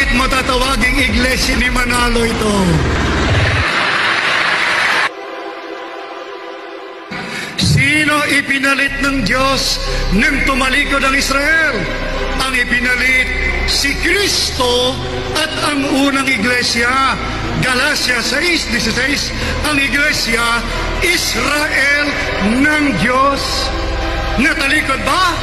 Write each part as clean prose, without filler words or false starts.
Bakit mo tatawaging iglesia ni Manalo ito? Sino ipinalit ng Diyos nang tumalikod ang Israel? Ang ipinalit si Kristo at ang unang iglesia. Galatia 6:16, ang iglesia, Israel ng Diyos. Natalikod ba?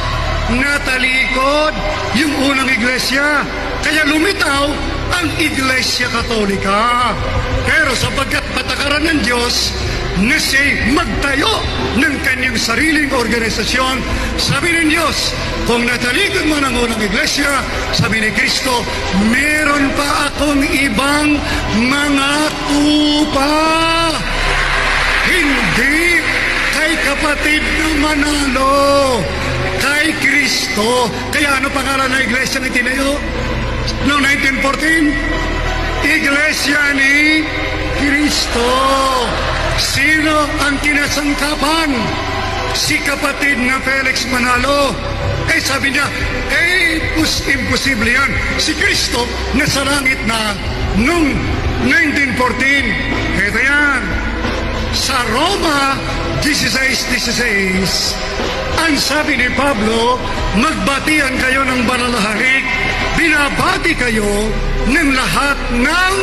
Natalikod yung unang iglesia. Kaya lumitaw ang Iglesia Katolika. Pero sapagkat patakaran ng Diyos na siya'y magtayo ng kanyang sariling organisasyon, sabi ng Diyos, kung natalikod mo ng unang iglesia, sabi ni Kristo, meron pa akong ibang mga tupa. Hindi kay kapatid ng Manalo, kay Kristo. Kaya ano pangalan ng iglesia na tinayo? Noong 1914, Iglesia ni Kristo. Sino ang kinasangkapan? Si kapatid na Felix Manalo. Sabi niya, imposible yan. Si Kristo nasa langit na noong 1914. Ito yan. Sa Roma 16:16, ang sabi ni Pablo, magbatian kayo ng banal na hari. Binabati kayo ng lahat ng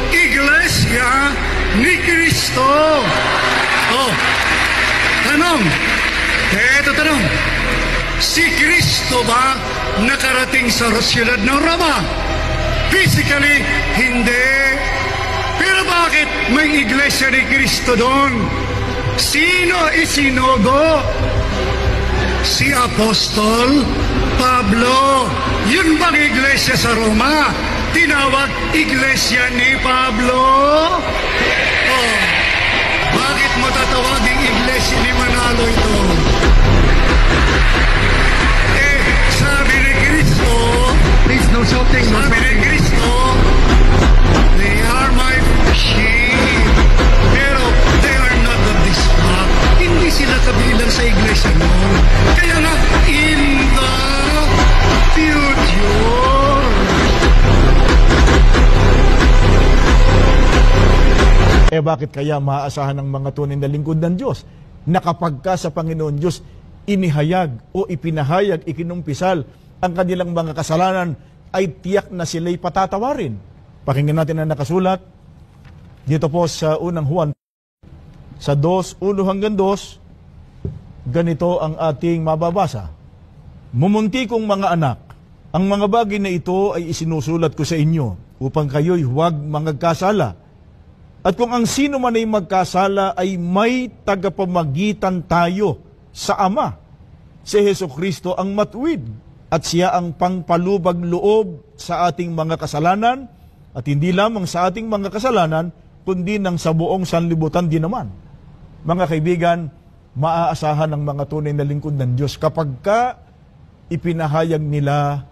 iglesia ni Kristo. Tanong. Ito tanong. Si Kristo ba nakarating sa siyudad ng Roma? Physically, hindi. Pero bakit may iglesia ni Kristo doon? Sino isinugo? Si Apostol Pablo. Yun bang iglesia sa Roma? Tinawag iglesia ni Pablo? Bakit mo tatawaging iglesia ni Manalo ito? Sabi ni Kristo, please no shouting, sabi ni Kristo, they are my sheep, pero they are not of this flock. Hindi sila kabilang sa iglesia noon. Kaya nga, in the future. Bakit kaya maaasahan ng mga tunay na lingkod ng Diyos na kapag ka sa Panginoon Diyos inihayag o ipinahayag, ikinumpisal ang kanilang mga kasalanan, ay tiyak na sila'y patatawarin? Pakinggan natin ang nakasulat dito po sa unang Juan sa 2:1-2, ganito ang ating mababasa. Mumunti kong mga anak, ang mga bagay na ito ay isinusulat ko sa inyo upang kayo'y huwag mangagkasala. At kung ang sino man ay magkasala ay may tagapamagitan tayo sa Ama, si Jesucristo ang matuwid, at siya ang pangpalubag loob sa ating mga kasalanan, at hindi lamang sa ating mga kasalanan, kundi ng sa buong sanlibutan din naman. Mga kaibigan, maaasahan ng mga tunay na lingkod ng Diyos kapag ka ipinahayag nila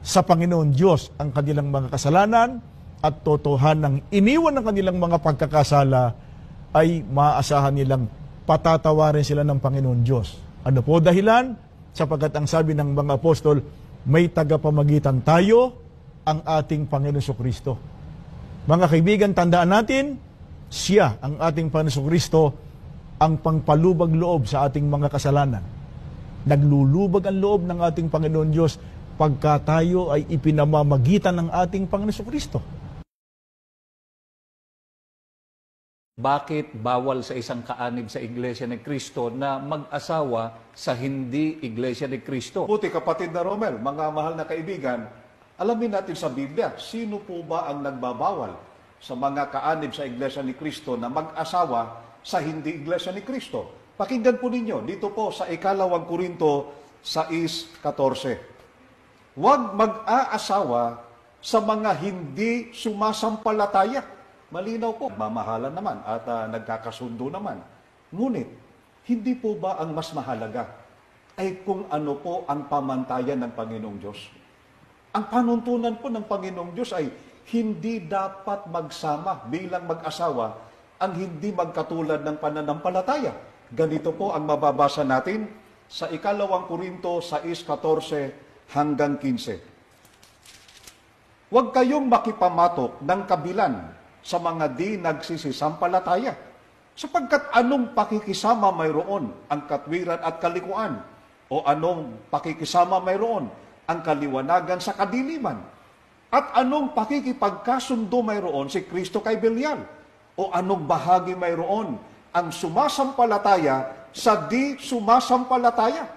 sa Panginoon Diyos ang kanilang mga kasalanan at totohanang iniwan ng kanilang mga pagkakasala, ay maaasahan nilang patatawarin sila ng Panginoon Diyos. Ano po dahilan? Sapagkat ang sabi ng mga apostol, may tagapamagitan tayo, ang ating Panginoon Jesucristo. Mga kaibigan, tandaan natin, siya, ang ating Panginoon Jesucristo, ang pangpalubag loob sa ating mga kasalanan. Naglulubag ang loob ng ating Panginoon Diyos pagka tayo ay ipinamamagitan ng ating Panginoon Jesucristo. Bakit bawal sa isang kaanib sa Iglesia ni Kristo na mag-asawa sa hindi Iglesia ni Kristo? Buti kapatid na Romel, mga mahal na kaibigan, alamin natin sa Biblia, sino po ba ang nagbabawal sa mga kaanib sa Iglesia ni Kristo na mag-asawa sa hindi Iglesia ni Kristo? Pakinggan po ninyo, dito po sa 2 Korinto 6:14. Huwag mag-aasawa sa mga hindi sumasampalataya. Malinaw po, mamahalan naman at nagkakasundo naman. Ngunit, hindi po ba ang mas mahalaga ay kung ano po ang pamantayan ng Panginoong Diyos? Ang panuntunan po ng Panginoong Diyos ay hindi dapat magsama bilang mag-asawa ang hindi magkatulad ng pananampalataya. Ganito po ang mababasa natin sa 2 Korinto 6:14-15. Huwag kayong makipamatok ng kabilan sa mga di nagsisisampalataya. Sapagkat anong pakikisama mayroon ang katwiran at kalikuan? O anong pakikisama mayroon ang kaliwanagan sa kadiliman? At anong pakikipagkasundo mayroon si Kristo kay Belial? O anong bahagi mayroon ang sumasampalataya sa di sumasampalataya?